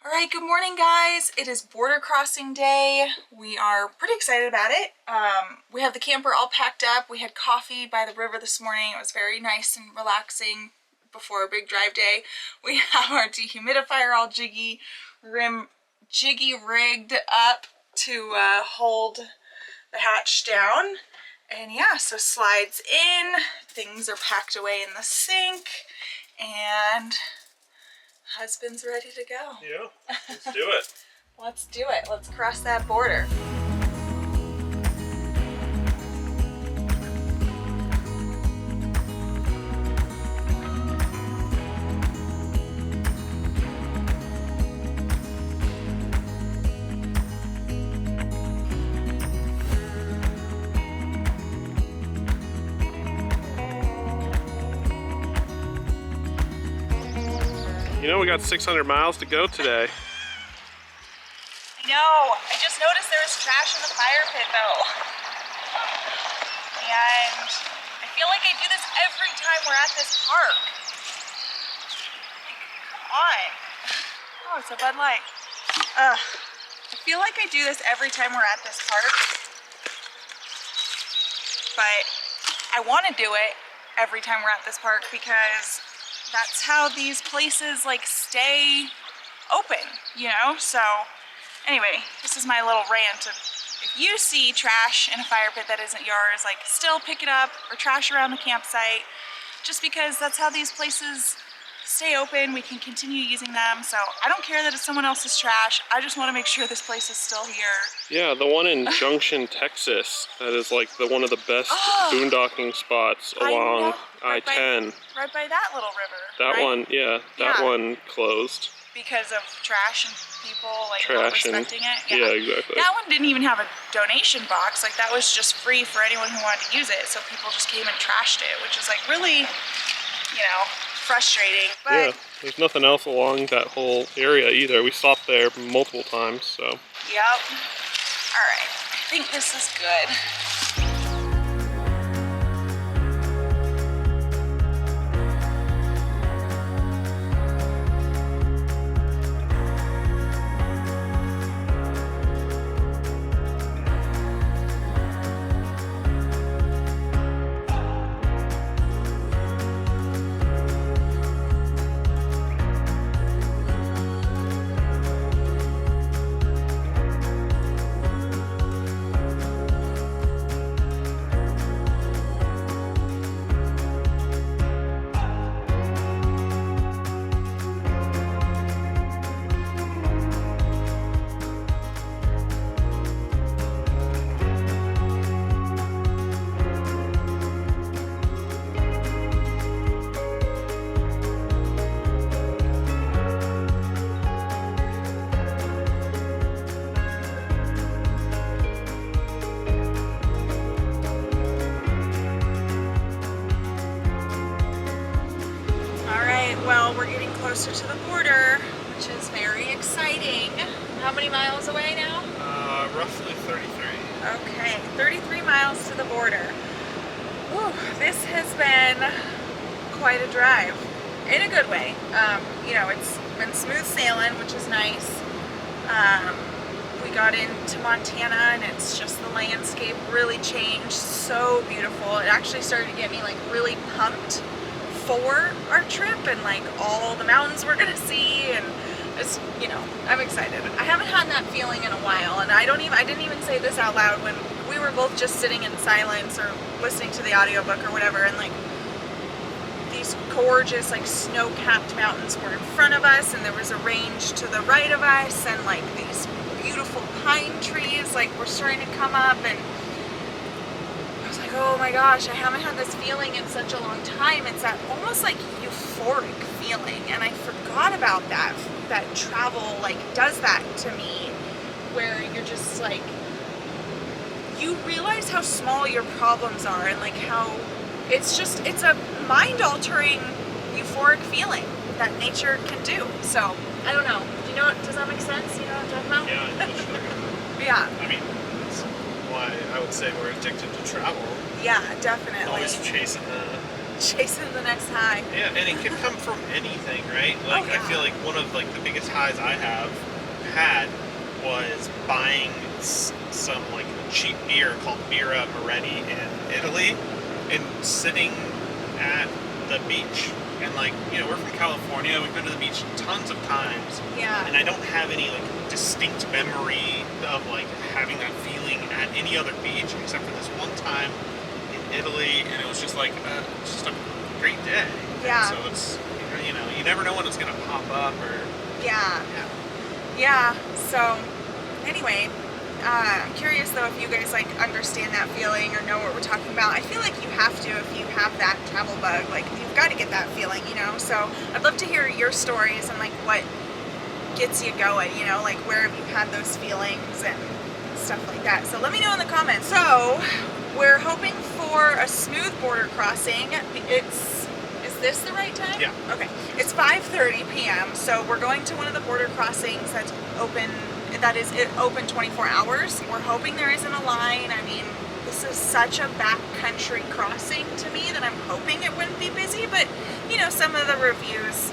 All right, good morning, guys. It is border crossing day. We are pretty excited about it. We have the camper all packed up. We had coffee by the river this morning. It was very nice and relaxing before a big drive day. We have our dehumidifier all jiggy rigged up to hold the hatch down. And yeah, so slides in, things are packed away in the sink, and husband's ready to go. Yeah, let's do it. Let's do it. Let's cross that border. You know, we got 600 miles to go today. I know. I just noticed there was trash in the fire pit, though. And I feel like I do this every time we're at this park. Come on. Oh, it's a Bud Light. I feel like I do this every time we're at this park. But I want to do it every time we're at this park because that's how these places like stay open, you know? So anyway, this is my little rant of if you see trash in a fire pit that isn't yours, like still pick it up, or trash around the campsite, just because that's how these places stay open. We can continue using them. So I don't care that it's someone else's trash. I just want to make sure this place is still here. Yeah, the one in Junction, Texas, that is like one of the best boondocking spots along I-10. Right by that little river. That right? one, yeah, that one closed. Because of trash and people like trash not respecting it. Yeah, exactly. That one didn't even have a donation box. Like that was just free for anyone who wanted to use it. So people just came and trashed it, which is like really, you know, frustrating. But yeah, there's nothing else along that whole area either. We stopped there multiple times, so. Yep. All right, I think this is good. Well, we're getting closer to the border, which is very exciting. How many miles away now? Roughly 33. Okay, 33 miles to the border. Whew, this has been quite a drive, in a good way. You know, it's been smooth sailing, which is nice. We got into Montana and it's just the landscape really changed, so beautiful. It actually started to get me like really pumped for our trip and like all the mountains we're gonna see, and it's, you know, I'm excited. I haven't had that feeling in a while, and I didn't even say this out loud when we were both just sitting in silence or listening to the audiobook or whatever, and like these gorgeous like snow-capped mountains were in front of us, and there was a range to the right of us, and like these beautiful pine trees like were starting to come up, and I was like, oh my gosh, I haven't had this feeling in such a long time. It's that almost like euphoric feeling, and I forgot about that travel like does that to me, where you're just like, you realize how small your problems are, and like how it's a mind-altering euphoric feeling that nature can do. So I don't know, does that make sense? You know what I'm talking about? Yeah, for sure. Yeah, I mean, that's why I would say we're addicted to travel. yeah, definitely. Always chasing Chasing the next high. Yeah, and it can come from anything, right? Like, Oh, yeah. I feel like one of like the biggest highs I have had was buying some like cheap beer called Birra Moretti in Italy, and sitting at the beach. And like, you know, we're from California. We've been to the beach tons of times. Yeah. And I don't have any like distinct memory of like having that feeling at any other beach except for this one time in Italy, and it was just like just a great day. Yeah. And so it's, you know, you never know when it's gonna pop up or. Yeah. Yeah. Yeah. So, anyway, I'm curious though if you guys like understand that feeling or know what we're talking about. I feel like you have to if you have that travel bug. Like you've got to get that feeling, you know. So I'd love to hear your stories and like what gets you going, you know, like where have you had those feelings and stuff like that. So let me know in the comments. So we're hoping for a smooth border crossing. Is this the right time? Yeah. Okay. It's 5:30 p.m. So we're going to one of the border crossings that's open. That is open 24 hours. We're hoping there isn't a line. I mean, this is such a backcountry crossing to me that I'm hoping it wouldn't be busy. But you know, some of the reviews,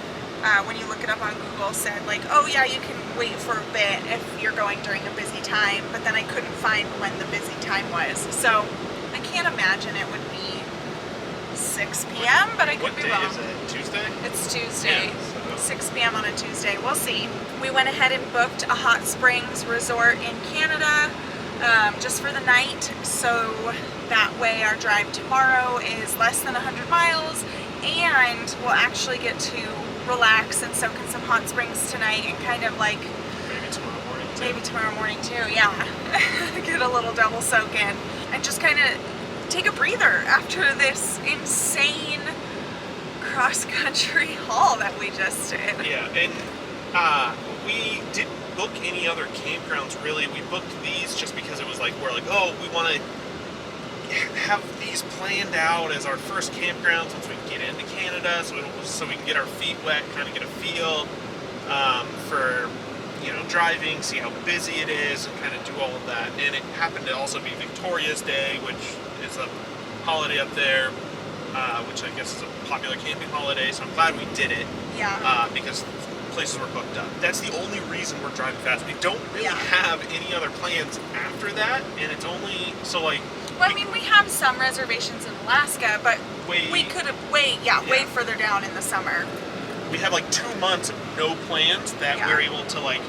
when you look it up on Google, said like, oh yeah, you can wait for a bit if you're going during a busy time. But then I couldn't find when the busy time was. So I can't imagine it would be 6 p.m. But I could be wrong. What day is it? Tuesday? It's Tuesday. Yeah, so. 6 p.m. on a Tuesday. We'll see. We went ahead and booked a hot springs resort in Canada just for the night, so that way our drive tomorrow is less than 100 miles, and we'll actually get to relax and soak in some hot springs tonight and kind of like Maybe tomorrow morning too. maybe tomorrow morning too, yeah. Get a little double soak in and just kind of take a breather after this insane cross-country haul that we just did. Yeah, and we didn't book any other campgrounds really. We booked these just because it was like, we're like, oh, we want to have these planned out as our first campgrounds once we get into Canada, so we can get our feet wet, kind of get a feel for, you know, driving, see how busy it is, and kind of do all of that. And it happened to also be Victoria's Day, which is a holiday up there, which I guess is a popular camping holiday, so I'm glad we did it. Yeah. Because places were booked up. That's the only reason we're driving fast. We don't really have any other plans after that, and it's only, so like... Well, I mean, we have some reservations in Alaska, but we could have way further down in the summer. We have like 2 months of no plans that we're able to like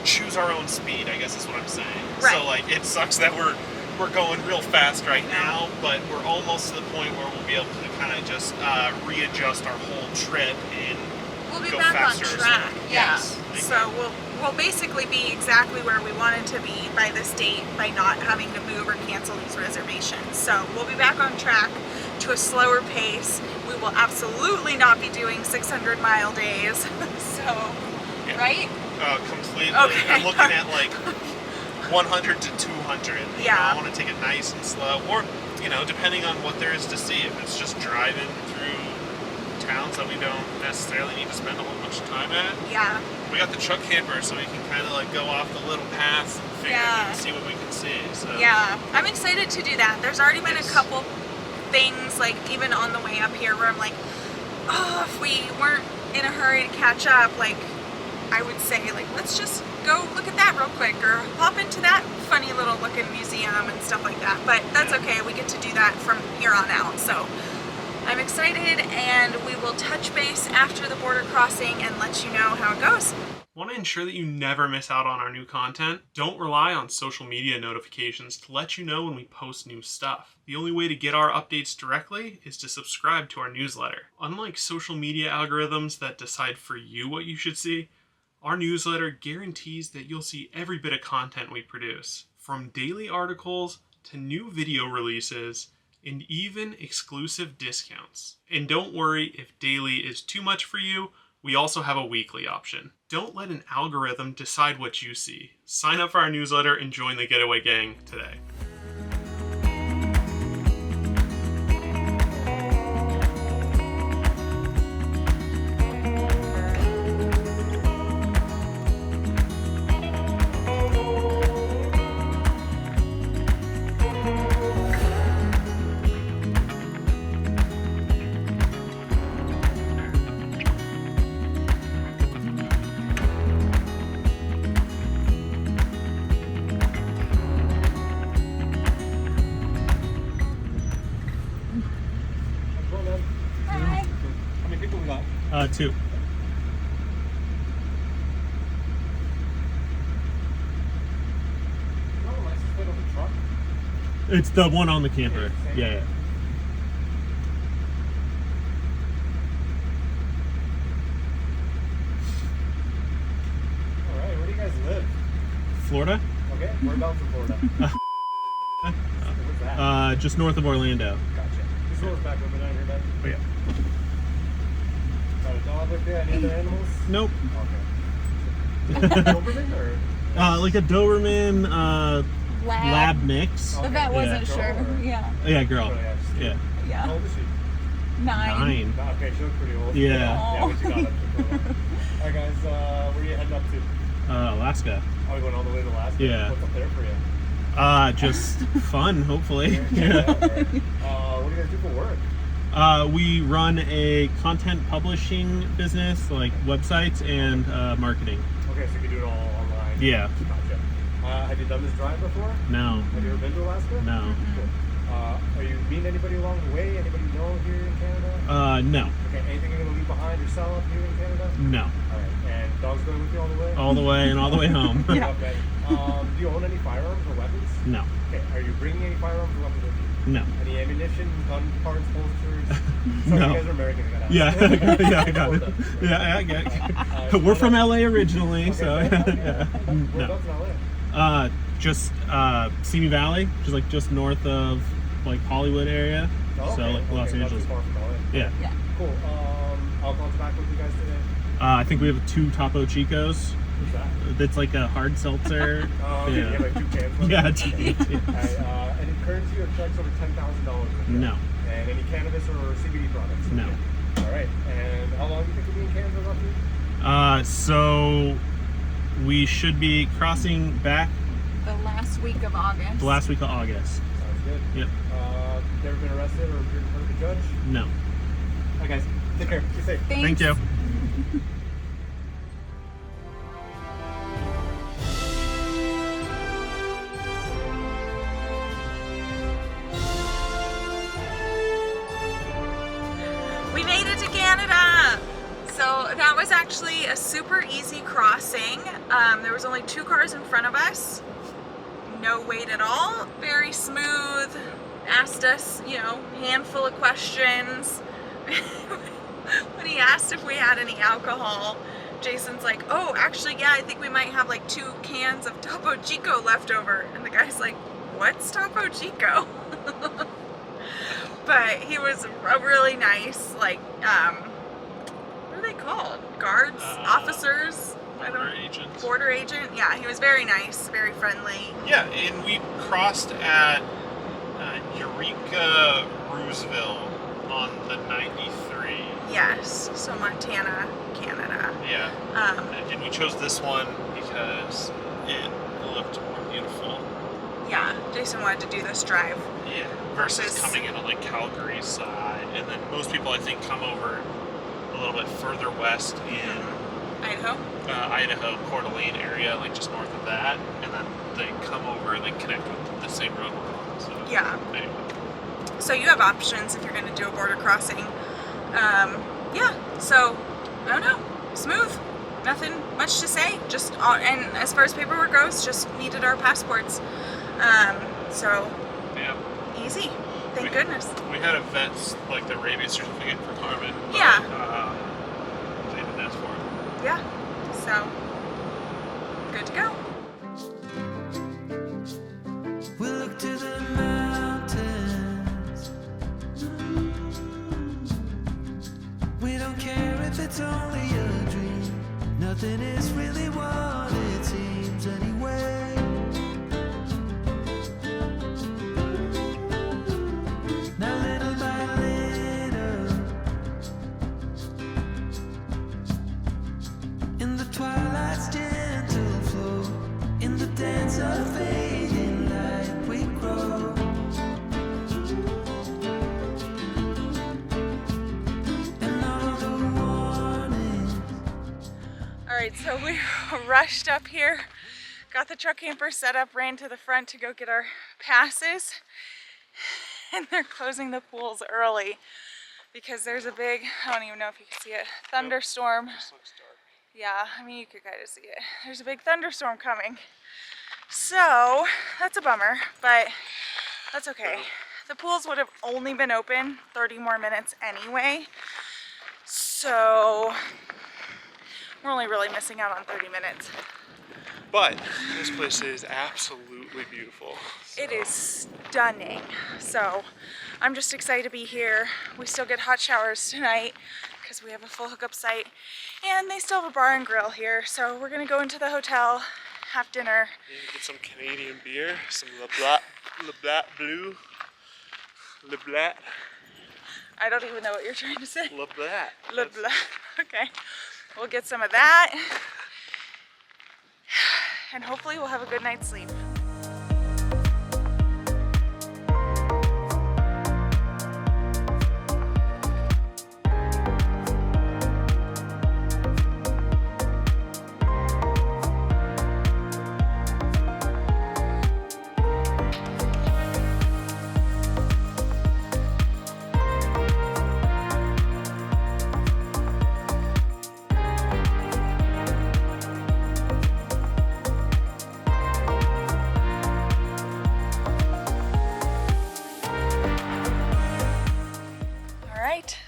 choose our own speed, I guess is what I'm saying. Right. So like, it sucks that we're going real fast right now, but we're almost to the point where we'll be able to kind of just readjust our whole trip and we'll be go back faster. on track. Yeah. Yes. So we'll basically be exactly where we wanted to be by this date by not having to move or cancel these reservations. So we'll be back on track to a slower pace. We will absolutely not be doing 600-mile days. So, right? Completely. Okay. I'm looking at like 100 to 200. You know, I want to take it nice and slow, or, you know, depending on what there is to see. If it's just driving through towns that we don't necessarily need to spend a whole bunch of time at. Yeah. We got the truck camper, so we can kind of like go off the little paths and figure out and see what we can see. So. Yeah, I'm excited to do that. There's already been a couple things, like even on the way up here, where I'm like, oh, if we weren't in a hurry to catch up, like I would say, like, let's just go look at that real quick, or hop into that funny little looking museum and stuff like that. But that's okay. We get to do that from here on out. So I'm excited, and we will touch base after the border crossing and let you know how it goes. Want to ensure that you never miss out on our new content? Don't rely on social media notifications to let you know when we post new stuff. The only way to get our updates directly is to subscribe to our newsletter. Unlike social media algorithms that decide for you what you should see, our newsletter guarantees that you'll see every bit of content we produce. From daily articles to new video releases, and even exclusive discounts. And don't worry if daily is too much for you, we also have a weekly option. Don't let an algorithm decide what you see. Sign up for our newsletter and join the Getaway gang today. got 2. It's the one on the camper. Yeah. Alright, where do you guys live? Florida? Okay, whereabouts in Florida? What's that? Just north of Orlando. Gotcha. Just roll us back over down here, man. Oh, yeah. Got a dog up there? Any other animals? Nope. Okay. Doberman or? Like a Doberman lab mix. The vet wasn't Girl sure. or- Yeah. Yeah, girl. Oh, yeah, just- Yeah. How Yeah. old is she? 9. Okay, she looks pretty old. Yeah. Yeah, what you got up to? Alright guys, where are you heading up to? Alaska. Are we going all the way to Alaska? Yeah. What's up there for you? Just fun, hopefully. Yeah. What do you guys do for work? We run a content publishing business, like websites and marketing. Okay, so you can do it all online. Yeah. Gotcha. Have you done this drive before? No. Have you ever been to Alaska? No. Cool. Are you meeting anybody along the way? Anybody you know here in Canada? No. Okay, anything you're going to leave behind or sell up here in Canada? No. Alright, and dog's going with you all the way? All the way and all the way home. Yeah. Okay. Do you own any firearms or weapons? No. Okay, are you bringing any firearms or weapons with you? No. Any ammunition, gun parts, holsters? Sorry, No. you guys are American, I gotta ask. Yeah. Yeah, I got it. Yeah, I get it. We're from LA originally, Okay, so okay. yeah. No. Whereabouts in LA? Just Simi Valley, which is like just north of like Hollywood area. Oh, So okay, like Los okay, not too Angeles. far from LA. Yeah. Yeah. Cool. Alcohol tobacco with you guys today? I think we have 2 Topo Chicos. What's that? That's like a hard seltzer. Oh, okay, you have like 2 cans left? Yeah. Alright, any currency or checks over $10,000? No. And any cannabis or CBD products? No. Alright, and how long do you think you'll be in Canada roughly? So we should be crossing back The last week of August. the last week of August. Sounds good. Yep. Never been arrested or appeared in front of a judge? No. Alright guys, take care. Be safe. Thank you. We made it to Canada! So that was actually a super easy crossing. There was only 2 cars in front of us. No wait at all. Very smooth. Asked us, handful of questions. When he asked if we had any alcohol, Jason's like, oh, actually, yeah, I think we might have like 2 cans of Topo Chico left over. And the guy's like, what's Topo Chico? But he was a really nice, like, what are they called? Guards? Officers? Border agents. Border agent? Yeah, he was very nice, very friendly. Yeah, and we crossed at Eureka, Roosevelt on the 93. Yes, so Montana, Canada. Yeah. And we chose this one because it looked more beautiful. Yeah, Jason wanted to do this drive. Yeah. Versus Versus- coming in on like Calgary's side. And then most people I think come over a little bit further west in Idaho? Idaho, Coeur d'Alene area, like just north of that. And then they come over and they connect with the same road we're on. So Yeah. anyway. So you have options if you're going to do a border crossing. Yeah, so, I don't know, smooth. Nothing much to say. Just, and as far as paperwork goes, just needed our passports. So, Yeah. easy. Thank goodness. We had a vet's, like the rabies certificate for Carmen. But, Yeah. they didn't ask for it. Yeah, so, good to go. We look to the mountains. We don't care if it's only a dream. Nothing is really what it seems anyway. Now little by little, in the twilight's gentle flow, in the dance of fading light we grow. And all the warnings. All right, so we rushed up here, got the truck camper set up, ran to the front to go get our passes, and they're closing the pools early. because there's a big, I don't even know if you can see it, thunderstorm. This looks dark. Yeah, I mean, you could kind of see it. There's a big thunderstorm coming. So, that's a bummer, but that's okay. The pools would have only been open 30 more minutes anyway. So, we're only really missing out on 30 minutes. But this place is absolutely beautiful. So. It is stunning. So, I'm just excited to be here. We still get hot showers tonight because we have a full hookup site. And they still have a bar and grill here. So, we're going to go into the hotel, have dinner. Get some Canadian beer, some Le Blat Blue. Le Blat. I don't even know what you're trying to say. Le Blat. Le Blat. Okay. We'll get some of that. And hopefully we'll have a good night's sleep.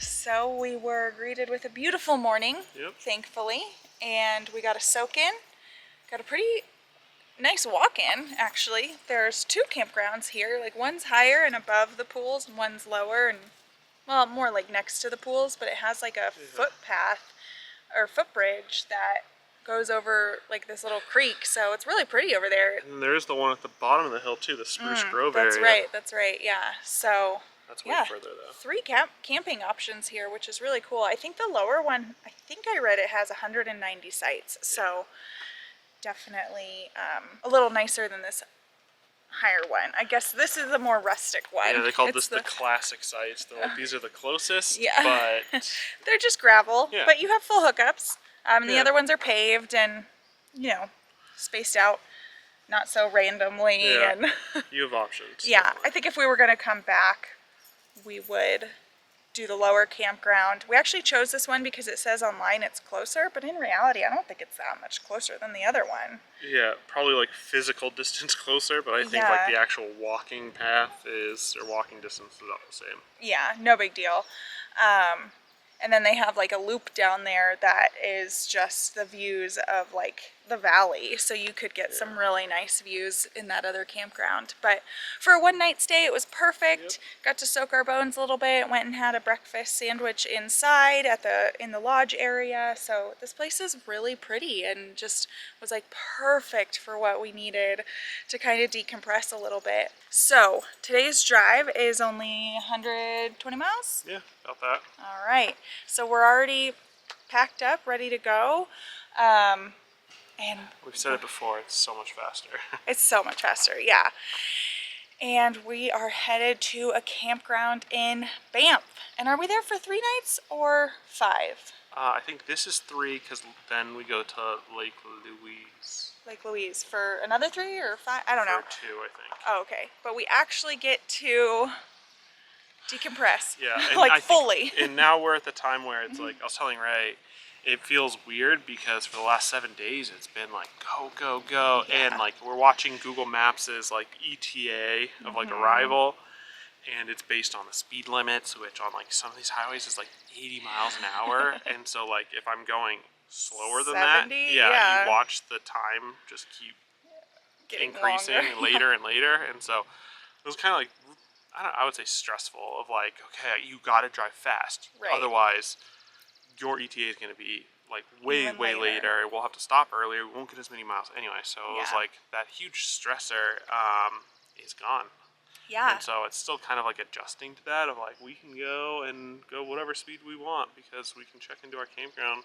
So we were greeted with a beautiful morning, thankfully, and we got a soak in. Got a pretty nice walk in, actually. There's two campgrounds here, like one's higher and above the pools, and one's lower and, well, more like next to the pools, but it has like a footpath or footbridge that goes over like this little creek, so it's really pretty over there. And there's the one at the bottom of the hill too, the Spruce Grove area. That's right, yeah. So that's way further though. 3 camping options here, which is really cool. I think the lower one, I think I read it has 190 sites, so definitely a little nicer than this higher one. I guess this is the more rustic one. Yeah, they call this the classic sites. Like, these are the closest, yeah. but they're just gravel, yeah. but you have full hookups. And the other ones are paved and, you know, spaced out not so randomly. Yeah. And you have options. Yeah, definitely. I think if we were going to come back, we would do the lower campground. We actually chose this one because it says online it's closer, but in reality, I don't think it's that much closer than the other one. Yeah, probably like physical distance closer, but I think like the actual walking path is, or walking distance is about the same. Yeah, no big deal. And then they have like a loop down there that is just the views of like the valley. So you could get some really nice views in that other campground. But for a one night stay, it was perfect. Got to soak our bones a little bit. Went and had a breakfast sandwich inside at in the lodge area. So this place is really pretty and just was like perfect for what we needed to kind of decompress a little bit. So today's drive is only 120 miles? Yeah, about that. All right. So we're already packed up, ready to go. And we've said it before, it's so much faster. It's so much faster, yeah. And we are headed to a campground in Banff. And are we there for 3 nights or 5? I think this is 3 because then we go to Lake Louise. Lake Louise for another 3 or 5? I don't know. For 2, I think. Oh, okay. But we actually get to decompress. Yeah. And like fully. And now we're at the time where it's like, I was telling Ray, it feels weird because for the last 7 days it's been like go, go, go. Yeah. And like we're watching Google Maps' like ETA of like arrival. And it's based on the speed limits, which on like some of these highways is like 80 miles an hour. And so like if I'm going slower than 70? that, you watch the time just keep increasing later and later. And so it was kind of like, I would say stressful of like, okay, you got to drive fast. Right. Otherwise, your ETA is going to be like way later. We'll have to stop earlier. We won't get as many miles anyway. So it was like that huge stressor is gone. Yeah. And so it's still kind of like adjusting to that of like we can go and go whatever speed we want because we can check into our campground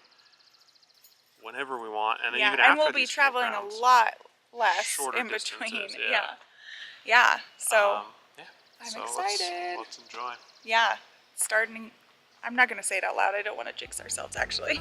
whenever we want. And even after we'll be traveling a lot less in between. Yeah. So I'm excited. Let's enjoy. Yeah. Starting. I'm not going to say it out loud. I don't want to jinx ourselves, actually.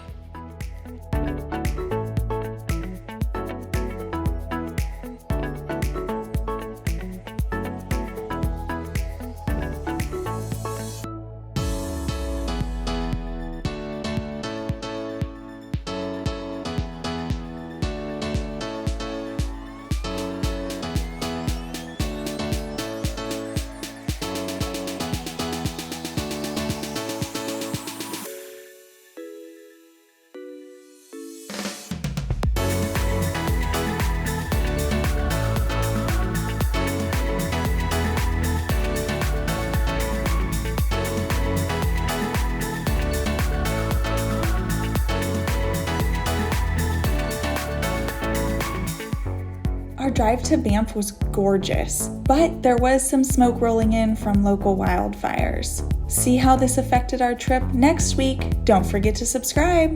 Our drive to Banff was gorgeous, but there was some smoke rolling in from local wildfires. See how this affected our trip next week. Don't forget to subscribe.